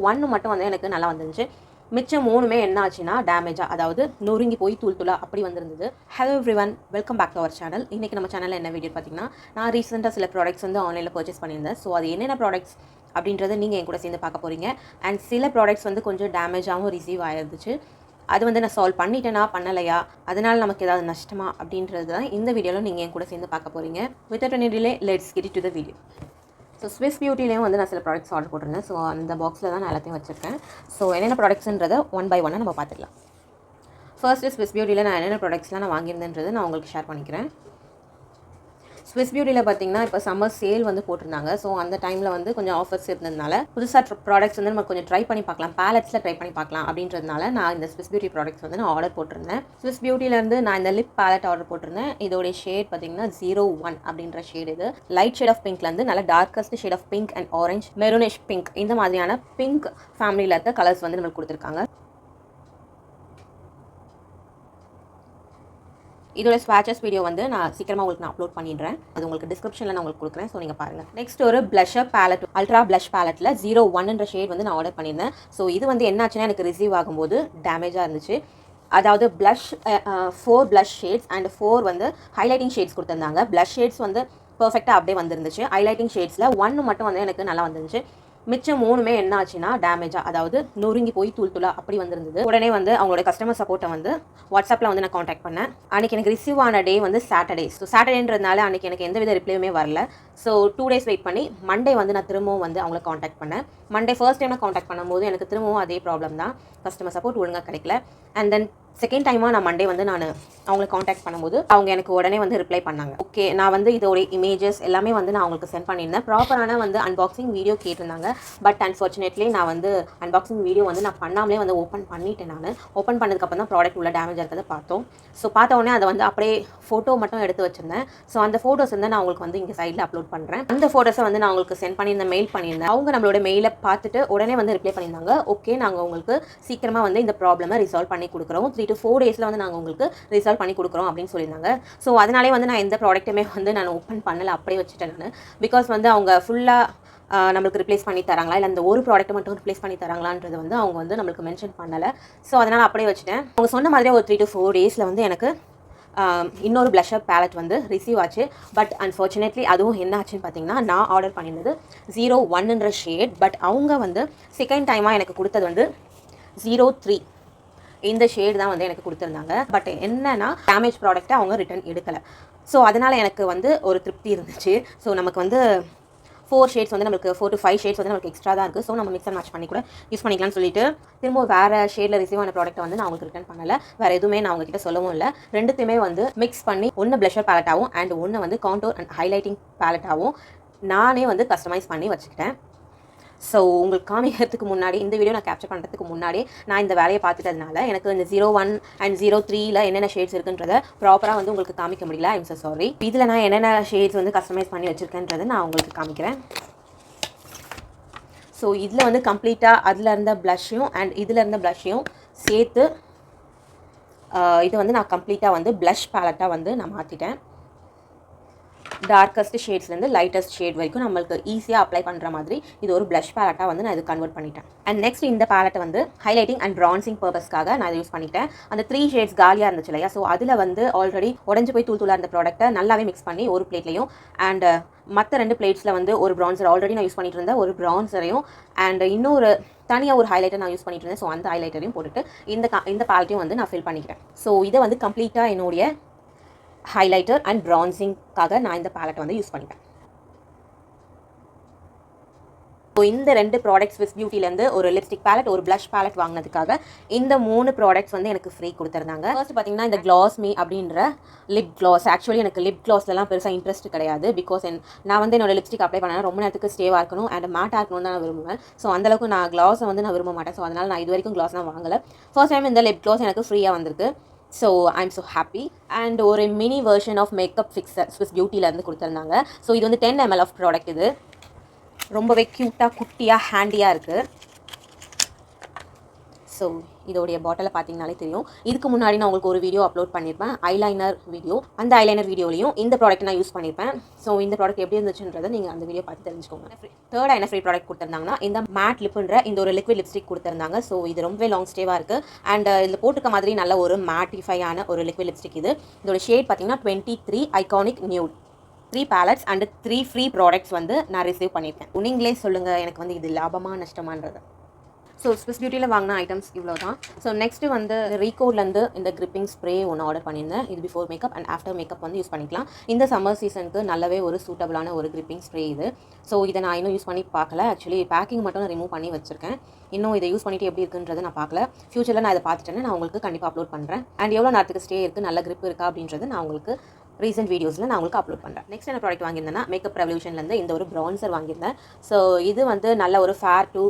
ஒன்று மட்டும் வந்து எனக்கு நல்லா வந்துருந்துச்சு. மிச்சம் 3மே என்ன ஆச்சுன்னா டேமேஜாக, அதாவது நொறுங்கி போய் தூள் தூளாக அப்படி வந்திருந்தது. Hello everyone, welcome back to our channel. இன்றைக்கி நம்ம சேனலில் என்ன வீடியோ பார்த்தீங்கன்னா, நான் ரீசெண்டாக சில ப்ராடக்ட்ஸ் வந்து ஆன்லைனில் பர்ச்சேஸ் பண்ணியிருந்தேன். ஸோ அது என்னென்ன ப்ராடக்ட்ஸ் அப்படின்றத நீங்கள் என் கூட சேர்ந்து பார்க்க போகிறீங்க. அண்ட் சில ப்ராடக்ட்ஸ் வந்து கொஞ்சம் டேமேஜாகவும் ரிசீவ் ஆகிருந்துச்சு. அது வந்து நான் சால்வ் பண்ணிட்டேனா பண்ணலையா, அதனால் நமக்கு ஏதாவது நஷ்டமா அப்படின்றது தான் இந்த வீடியோவில் நீங்கள் என் கூட சேர்ந்து பார்க்க போகிறீங்க. Without any delay let's get to the video. So Swissbeautyலேயும் வந்து நான் சில ப்ராடக்ட்ஸ் ஆர்டர் போட்டிருந்தேன். ஸோ அந்த பாக்ஸில் தான் நான் எல்லாத்தையும் வச்சுருக்கேன். ஸோ என்னென்ன ப்ராடக்ட்ஸ்ன்றதை ஒன் பை ஒன்னாக நம்ம பார்த்துக்கலாம். ஃபர்ஸ்ட்டு Swissbeautyயில் நான் என்னென்ன ப்ராடக்ட்ஸ்லாம் நான் வாங்கியிருந்தேன்றது நான் உங்களுக்கு ஷேர் பண்ணிக்கிறேன். Swissbeautyயில் பார்த்தீங்கன்னா இப்போ சம்மர் சேல் வந்து போட்டிருந்தாங்க. ஸோ அந்த டைமில் வந்து கொஞ்சம் ஆஃபர்ஸ் இருந்ததுனால புதுசாக ப்ராடக்ட்ஸ் வந்து நம்ம கொஞ்சம் ட்ரை பண்ணி பார்க்கலாம், பேலட்ஸில் ட்ரை பண்ணி பார்க்கலாம் அப்படின்றதுனால நான் இந்த Swissbeauty ப்ராடக்ட்ஸ் வந்து நான் ஆர்டர் போட்டிருந்தேன். Swissbeautyலேருந்து நான் இந்த லிப் பேலட் ஆர்டர் போட்டிருந்தேன். இதோடைய ஷேட் பார்த்தீங்கன்னா 01 அப்படின்ற ஷேட். இது லைட் ஷேட் ஆஃப் பிங்க்லேருந்து நல்ல darkest shade of pink and orange, maroonish pink, இந்த மாதிரியான பிங்க் ஃபேமிலியில் இருக்க கலர்ஸ் வந்து நம்மளுக்கு கொடுத்துருக்காங்க. இதோட ஸ்வாட்சஸ் வீடியோ வந்து நான் சீக்கிரமாக உங்களுக்கு நான் அப்லோட் பண்ணிடுறேன். அது உங்களுக்கு டிஸ்கிரிப்ஷனில் நான் உங்களுக்கு கொடுக்குறேன். ஸோ நீங்கள் பாருங்கள். நெக்ஸ்ட் ஒரு ப்ளஷர் பேலட், அல்ட்ரா ப்ளஷ் பேலட்டில் 01ன்ற ஷேட் வந்து நான் ஆர்டர் பண்ணியிருந்தேன். ஸோ இது வந்து என்னாச்சுன்னா எனக்கு ரிசீவ் ஆகும்போது டேமேஜாக இருந்துச்சு. அதாவது ப்ளஷ் 4 ப்ளஷ் ஷேட்ஸ் அண்ட் 4 வந்து ஹைலைட்டிங் ஷேட்ஸ் கொடுத்துருந்தாங்க. ப்ளஷ் ஷேட்ஸ் வந்து பர்ஃபெக்டாக அப்படியே வந்துருந்துச்சு. ஹைலைட்டிங் ஷேட்ஸில் 1 மட்டும் வந்து எனக்கு நல்லா வந்துருந்துச்சு. மிச்சம் 3மே என்ன ஆச்சுன்னா டேமேஜாக, அதாவது நொறுங்கி போய் தூள் தூளாக அப்படி வந்திருந்தது. உடனே வந்து அவங்களோட கஸ்டமர் சப்போர்ட்டை வந்து வாட்ஸ்அப்பில் வந்து நான் காண்டாக்ட் பண்ணேன். அன்றைக்கி எனக்கு ரிசீவ் ஆன டே வந்து சாட்டர்டே. ஸோ சாட்டர்டேன்றதுனால அன்றைக்கி எனக்கு எந்த வித ரிப்ளையுமே வரல. ஸோ 2 டேஸ் வெயிட் பண்ணி மண்டே வந்து நான் திரும்பவும் வந்து அவங்கள காண்டாக்ட் பண்ணேன். மண்டே ஃபர்ஸ்ட் டைம் நான் காண்டாக்ட் பண்ணும்போது எனக்கு திரும்பவும் அதே ப்ராப்ளம் தான், கஸ்டமர் சப்போர்ட் ஒழுங்காக கிடைக்கல. அண்ட் தென் செகண்ட் டைமாக நான் மண்டே வந்து நான் அவங்களை காண்டாக்ட் பண்ணும்போது அவங்க எனக்கு உடனே வந்து ரிப்ளை பண்ணாங்க. ஓகே, நான் வந்து இதோட இமேஜஸ் எல்லாமே வந்து நான் அவங்களுக்கு சென்ட் பண்ணியிருந்தேன். ப்ராப்பரான வந்து அன்பாக்சிங் வீடியோ கேட்டிருந்தாங்க. பட் அன்ஃபார்ச்சுனேட்லி நான் வந்து அன்பாக்சிங் வீடியோ வந்து நான் பண்ணாமலே வந்து ஓப்பன் பண்ணிட்டேன். நான் ஓப்பன் பண்ணதுக்கப்புறம் தான் ப்ராடக்ட் உள்ள டேமேஜ் இருக்கிறத பார்த்தோம். ஸோ பார்த்த உடனே அதை வந்து அப்படியே ஃபோட்டோ மட்டும் எடுத்து வச்சிருந்தேன். ஸோ அந்த ஃபோட்டோஸ் வந்து நான் உங்களுக்கு வந்து இங்கே சைடில் அப்லோட் பண்ணுறேன். அந்த ஃபோட்டோஸை வந்து நான் உங்களுக்கு சென்ட் பண்ணியிருந்தேன், மெயில் பண்ணியிருந்தேன். அவங்க நம்மளோட மெயிலை பார்த்துட்டு உடனே வந்து ரிப்ளை பண்ணியிருந்தாங்க. ஓகே, நாங்கள் உங்களுக்கு சீக்கிரமாக வந்து இந்த ப்ராப்ளமை ரிசால்வ் பண்ணி கொடுக்குறோம், 3 to 4 டேஸில் வந்து நாங்கள் உங்களுக்கு ரிசால்வ் பண்ணி கொடுக்குறோம் அப்படின்னு சொல்லியிருந்தாங்க. ஸோ அதனாலே வந்து நான் எந்த ப்ராடக்ட்டுமே வந்து நான் ஓப்பன் பண்ணலை, அப்படியே வச்சுட்டேன் நான். பிகாஸ் வந்து அவங்க ஃபுல்லாக நம்மளுக்கு ரிப்ளேஸ் பண்ணி தராங்களா இல்லை அந்த ஒரு ப்ராடக்ட்டை மட்டும் ரிப்ளேஸ் பண்ணி தராங்களான்றது வந்து அவங்க வந்து நம்மளுக்கு மென்ஷன் பண்ணலை. ஸோ அதனால் அப்படியே வச்சுட்டேன். அவங்க சொன்ன மாதிரியே ஒரு 3 to 4 டேஸில் வந்து எனக்கு இன்னொரு ப்ளஷர் பேலட் வந்து ரிசீவ் ஆச்சு. பட் அன்ஃபார்ச்சுனேட்லி அதுவும் என்ன ஆச்சுன்னு பார்த்தீங்கன்னா, நான் ஆர்டர் பண்ணியிருந்தது 01ன்ற ஷேட். பட் அவங்க வந்து செகண்ட் டைமாக எனக்கு கொடுத்தது வந்து 03 இந்த ஷேடு தான் வந்து எனக்கு கொடுத்துருந்தாங்க. பட் என்னன்னா டேமேஜ் ப்ராடக்ட்டை அவங்க ரிட்டர்ன் எடுக்கலை. ஸோ அதனால் எனக்கு வந்து ஒரு திருப்தி இருந்துச்சு. ஸோ நமக்கு வந்து 4 ஷேட்ஸ் வந்து நம்மளுக்கு 4 to 5 ஷேட்ஸ் வந்து நமக்கு எக்ஸ்ட்ரா தான் இருக்குது. ஸோ நம்ம மிக்ஸ் அண்ட் மேட்ச் பண்ணி கூட யூஸ் பண்ணிக்கலாம்னு சொல்லிட்டு திரும்ப வேறு ஷேடில் ரிசீவ் ஆன ப்ராடக்ட்டை வந்து நான் அவங்களுக்கு ரிட்டர்ன் பண்ணலை. வேறு எதுவுமே நான் அவங்ககிட்ட சொல்லவும் இல்லை. ரெண்டுத்தையுமே வந்து மிக்ஸ் பண்ணி ஒன்று ப்ளஷர் பேலட்டாகவும் அண்ட் ஒன்று வந்து கான்டோர் அண்ட் ஹைலைட்டிங் பேலட்டாகவும் நானே வந்து கஸ்டமைஸ் பண்ணி வச்சுக்கிட்டேன். ஸோ உங்களுக்கு காமிக்கிறதுக்கு முன்னாடி, இந்த வீடியோ நான் கேப்சர் பண்ணுறதுக்கு முன்னாடி நான் இந்த வேலையை பார்த்துட்டதுனால எனக்கு இந்த 01 அண்ட் 03ல் என்னென்ன ஷேட்ஸ் இருக்குன்றதை ப்ராப்பராக வந்து உங்களுக்கு காமிக்க முடியல. I'm so sorry. இதில் நான் என்னென்ன ஷேட்ஸ் வந்து கஸ்டமைஸ் பண்ணி வச்சுருக்கேன்றதை நான் உங்களுக்கு காமிக்கிறேன். ஸோ இதில் வந்து கம்ப்ளீட்டாக அதில் இருந்த ப்ளஷ்ஷையும் அண்ட் இதில் இருந்த ப்ளஷ்ஷையும் சேர்த்து இது வந்து நான் கம்ப்ளீட்டாக வந்து ப்ளஷ் பேலட்டாக வந்து நான் மாற்றிட்டேன். டார்க்கஸ்ட் ஷேட்ஸ்லேருந்து லைட்டஸ்ட் ஷேட் வரைக்கும் நம்மளுக்கு ஈஸியாக அப்ளை பண்ணுற மாதிரி இது ஒரு ப்ளஷ் பேலட்டாக வந்து நான் இது கன்வெர்ட் பண்ணிட்டேன். அண்ட் நெக்ஸ்ட் இந்த பேலட்டை வந்து ஹைலைட்டிங் அண்ட் ப்ரான்சிங் பர்பஸ்க்காக நான் இதை யூஸ் பண்ணிட்டேன். அந்த 3 ஷேட்ஸ் காலியாக இருந்துச்சு இல்லையா, ஸோ அதில் வந்து ஆல்ரெடி உடஞ்சி போய் தூள் தூளாக இருந்த ப்ராடக்ட்டை நல்லாவே மிக்ஸ் பண்ணி ஒரு பிளேட்லையும் அண்ட் மற்ற 2 பிளேட்ஸில் வந்து ஒரு ப்ரான்சர் ஆல்ரெடி நான் யூஸ் பண்ணிட்டு இருந்தேன், ஒரு ப்ரான்சரையும் அண்ட் இன்னொரு தனியாக ஒரு ஹைலைட்டர் நான் யூஸ் பண்ணிட்டு இருந்தேன். ஸோ அந்த ஹைலைட்டரையும் போட்டுட்டு இந்த பேலட்டையும் வந்து நான் ஃபில் பண்ணிக்கிறேன். ஸோ இதை வந்து கம்ப்ளீட்டாக என்னுடைய ஹைலைட்டர் அண்ட் ப்ரான்சிங்காக நான் இந்த பேலட்டை வந்து யூஸ் பண்ணிட்டேன். ஸோ இந்த 2 ப்ராடக்ட்ஸ் Swissbeautyலேருந்து ஒரு லிப்ஸ்டிக் பேலட், ஒரு ப்ளஷ் பேலட் வாங்கினதுக்காக இந்த 3 ப்ராடக்ட்ஸ் வந்து எனக்கு ஃப்ரீ கொடுத்துருந்தாங்க. ஃபர்ஸ்ட் பார்த்தீங்கன்னா இந்த க்ளாஸ் மீ அப்படின்ற லிப் க்ளாஸ். ஆக்சுவலி எனக்கு லிப் க்ளாஸ்லாம் பெருசாக இன்ட்ரெஸ்ட் கிடையாது. பிகாஸ் நான் வந்து என்னோட லிப்ஸ்டிக் அப்ளை பண்ணேன் ரொம்ப நேரத்துக்கு ஸ்டேவாக இருக்கணும் அண்ட் மேட்டாக இருக்கணும்னு தான் நான் விரும்புவேன். ஸோ அந்தளவுக்கு நான் க்ளாஸை வந்து நான் விரும்ப மாட்டேன். ஸோ அதனால் நான் இது வரைக்கும் க்ளாஸ்லாம் வாங்கலை. ஃபர்ஸ்ட் டைம் இந்த லிப் க்ளாஸ் எனக்கு ஃப்ரீயாக வந்திருக்கு. So I'm so happy. And ஒரு mini version of makeup fixer Swissbeautyலேருந்து கொடுத்துருந்தாங்க. ஸோ இது வந்து 10 ml ஆஃப் ப்ராடக்ட். இது ரொம்பவே க்யூட்டாக குட்டியாக ஹேண்டியாக இருக்குது. ஸோ இதோடைய பாட்டிலை பார்த்தீங்கனாலே தெரியும். இதுக்கு முன்னாடி நான் உங்களுக்கு ஒரு வீடியோ அப்லோட் பண்ணியிருப்பேன், ஐலைனர் வீடியோ. அந்த ஐலைனர் வீடியோலையும் இந்த ப்ராடக்ட் நான் யூஸ் பண்ணியிருப்பேன். ஸோ இந்த ப்ராடக்ட் எப்படி இருந்துச்சுன்றதை நீங்கள் அந்த வீடியோ பார்த்து தெரிஞ்சுக்கோங்க. தேர்ட் என்ன ஃப்ரீ ப்ராடக்ட் கொடுத்துருந்தாங்கன்னா இந்த மேட் லிப்புன்ற இந்த ஒரு லிக்விட் லிப்ஸ்டிக் கொடுத்துருந்தாங்க. ஸோ இது ரொம்பவே லாங் ஸ்டேவாக இருக்குது அண்ட் இதில் போட்டுக்க மாதிரி நல்ல ஒரு மேட்டிஃபையான ஒரு லிக்விட் லிப்ஸ்டிக். இதோட ஷேட் பார்த்தீங்கன்னா 23 iconic nude. 3 palettes and 3 free products வந்து நான் ரிசீவ் பண்ணியிருக்கேன். நீங்களே சொல்லுங்கள் எனக்கு வந்து இது லாபமா நஷ்டமான்றது. ஸோ ஸ்விஸ்பியூட்டியில் வாங்கின ஐட்டம்ஸ் இவ்வளோ தான். ஸோ நெக்ஸ்ட்டு வந்து ரீகோட்லேருந்து இந்த கிரிப்பிங் ஸ்ப்ரே ஒன்று ஆர்டர் பண்ணியிருந்தேன். இது before makeup and after makeup வந்து யூஸ் பண்ணிக்கலாம். இந்த சம்மர் சீசனுக்கு நல்லாவே ஒரு சூட்டபிளான ஒரு கிரிப்பிங் ஸ்ப்ரே இது. ஸோ இதை நான் இன்னும் யூஸ் பண்ணி பார்க்கல. ஆக்சுவலி பேக்கிங் மட்டும் நான் ரிமூவ் பண்ணி வச்சிருக்கேன். இன்னும் இதை யூஸ் பண்ணிட்டு எப்படி இருக்குன்றதை நான் பார்க்கல. ஃபியூச்சரில் நான் இதை பார்த்துட்டேன்னு நான் உங்களுக்கு கண்டிப்பாக அப்லோட் பண்ணுறேன். அண்ட் எவ்வளோ நேரத்துக்கு ஸ்டே இருக்குது, நல்ல கிரிப் இருக்கா அப்படின்றது நான் உங்களுக்கு ரீசெண்ட் வீடியோஸில் நான் உங்களுக்கு அப்லோட் பண்ணுறேன். நெக்ஸ்ட் என்ன ப்ராடக்ட் வாங்கியிருந்தேன்னா மேக்கப் ரெவல்யூஷன்லேருந்து இந்த ஒரு ப்ரான்சர் வாங்கியிருந்தேன். ஸோ இது வந்து நல்ல ஒரு ஃபேர் டு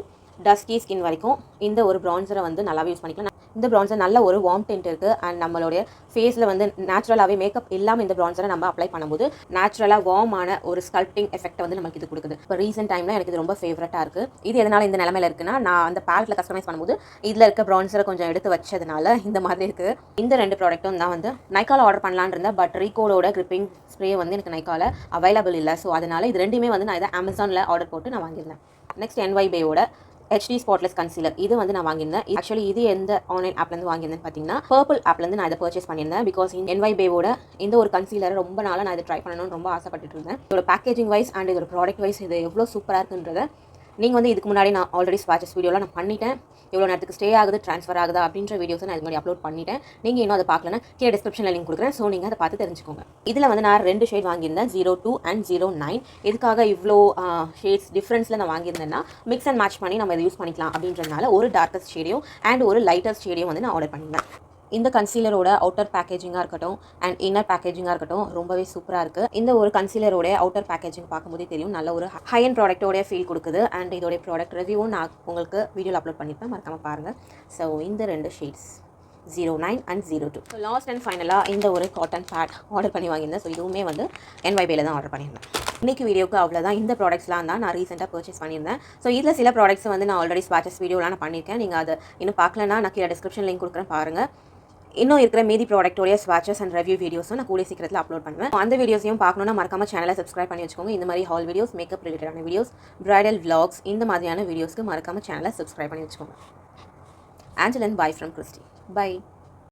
டஸ்கி ஸ்கின் வரைக்கும் இந்த ஒரு ப்ரான்சரை வந்து நல்லாவே யூஸ் பண்ணிக்கலாம். இந்த ப்ரான்சர் நல்ல ஒரு வார்ம் டென்ட் இருக்குது அண்ட் நம்மளுடைய ஃபேஸில் வந்து நேச்சுரலாகவே மேக்கப் இல்லாமல் இந்த ப்ரான்சரை நம்ம அப்ளை பண்ணும்போது நேச்சுரலாக வார்மான ஒரு ஸ்கல்ப்டிங் எஃபெக்ட் வந்து நமக்கு இது கொடுக்குது. இப்போ ரீசெண்ட் டைமில் எனக்கு இது ரொம்ப ஃபேவரட்டாக இருக்குது. இது எதனால் இந்த நிலமையில இருக்குன்னா, நான் அந்த பேலட்டில் கஸ்டமைஸ் பண்ணும்போது இதில் இருக்க ப்ரான்சரை கொஞ்சம் எடுத்து வச்சதுனால இந்த மாதிரி இருக்குது. இந்த 2 ப்ராடக்ட்டும் தான் வந்து நைக்காவில் ஆர்டர் பண்ணலான்னு இருந்தேன். பட் ரீகோலோட கிரிப்பிங் ஸ்ப்ரே வந்து எனக்கு நைக்காவில் அவைலபிள் இல்லை. ஸோ அதனால் இது ரெண்டுமே வந்து நான் இதை அமேசானில் ஆர்டர் போட்டு நான் வாங்கியிருந்தேன். நெக்ஸ்ட் NYBயோட HD ஸ்பாட்லெஸ் கன்சீலர் இது வந்து நான் வாங்கியிருந்தேன். ஆக்சுவலி இது எந்த ஆன்லைன் ஆப்லேருந்து வாங்கியிருந்தேன்னு பார்த்தீங்கன்னா பர்பிள் ஆப்லேருந்து நான் இதை பர்ச்சேஸ் பண்ணியிருந்தேன். பிகாஸ் NYBயோட இந்த ஒரு கன்சீலரை ரொம்ப நாளாக நான் இதை ட்ரை பண்ணணும்னு ரொம்ப ஆசைப்பட்டுட்டு இருந்தேன். இதோட பேக்கேஜிங் வைஸ் அண்ட் இதோட ப்ராடக்ட் வைஸ் இது எவ்வளோ சூப்பராக இருக்குன்றதை நீங்கள் வந்து இதுக்கு முன்னாடி நான் ஆல்ரெடி ஸ்வாட்சஸ் வீடியோலாம் நான் பண்ணிட்டேன். எவ்வளோ நேரத்துக்கு ஸ்டே ஆகுது, ட்ரான்ஸ்ஃபர் ஆகுதா அப்படின்ற வீடியோஸை நான் இது மாதிரி அப்லோட் பண்ணிட்டேன். நீங்கள் இன்னும் அதை பார்க்கலன்னா கீழே டிஸ்கிரிப்ஷனில் லிங்க் கொடுக்குறேன். ஸோ நீங்கள் அதை பார்த்து தெரிஞ்சுக்கோங்க. இதில் வந்து நான் 2 ஷேட் வாங்கியிருந்தேன், 02 அண்ட் 09. எதுக்காக இவ்வளோ ஷேட்ஸ் டிஃப்ரென்ஸில் நான் வாங்கியிருந்தேன்னா மிக்ஸ் அண்ட் மேட்ச் பண்ணி நம்ம இதை யூஸ் பண்ணிக்கலாம் அப்படின்றதுனால ஒரு டார்க்கஸ்ட் ஷேடையும் அண்ட் ஒரு லைட்டஸ்ட் ஷேடையும் வந்து நான் ஆர்டர் பண்ணியிருந்தேன். இந்த கன்சீலரோட அவுட்டர் பேக்கேஜிங்காக இருக்கட்டும் அண்ட் இன்னர் பேக்கேஜிங்காக இருக்கட்டும் ரொம்பவே சூப்பராக இருக்குது. இந்த ஒரு கன்சீலரோட அவுட்டர் பேக்கேஜிங் பார்க்கும்போதே தெரியும் நல்ல ஒரு ஹை அண்ட் ப்ராடக்ட்டோடைய ஃபீல் கொடுக்குது. அண்ட் இதோடைய ப்ராடக்ட் ரிவ்யூவும் நான் உங்களுக்கு வீடியோவில் அப்லோட் பண்ணியிருப்பேன், மறக்காமல் பாருங்கள். ஸோ இந்த 2 shades 09 and 02. So last and ஃபைனலாக இந்த ஒரு காட்டன் பேட் ஆர்டர் பண்ணி வாங்கியிருந்தேன். ஸோ இதுவுமே வந்து NYBயில் தான் ஆர்டர் பண்ணியிருந்தேன். இன்றைக்கி வீடியோக்கு அவ்வளோதான். இந்த ப்ராடக்ட்ஸ்லாம் தான் நான் ரீசெண்டாக பர்ச்சேஸ் பண்ணியிருந்தேன். ஸோ இதில் சில ப்ராடக்ட்ஸ் வந்து நான் ஆல்ரெடி ஸ்வாட்சஸ் வீடியோலாம் நான் பண்ணியிருக்கேன். நீங்கள் அதை இன்னும் பார்க்கலன்னா நான் கீழே டிஸ்கிரிப்ஷன் லிங்க் கொடுக்குறேன், பாருங்கள். இன்னும் இருக்கிற மீதி ப்ராடக்ட்டோடைய ஸ்வாட்சஸ் அண்ட் ரிவ்யூ வீடியோஸும் நான் கூடிய சீக்கிரத்தில் அப்லோட் பண்ணுவேன். அந்த வீடியோஸையும் பார்க்கணுன்னா மறக்காம சேனலை சப்ஸ்கிரைப் பண்ணி வச்சுக்கோங்க. இந்த மாதிரி ஹால் வீடியோஸ், மேக்கப் ரிலேட்டடான வீடியோஸ், பிரைடல் vlogs இந்த மாதிரியான வீடியோஸ்க்கு மறக்காம சேனலை சப்ஸ்கிரைப் பண்ணி வச்சுக்கோங்க. Angel and bye from Christy. Bye.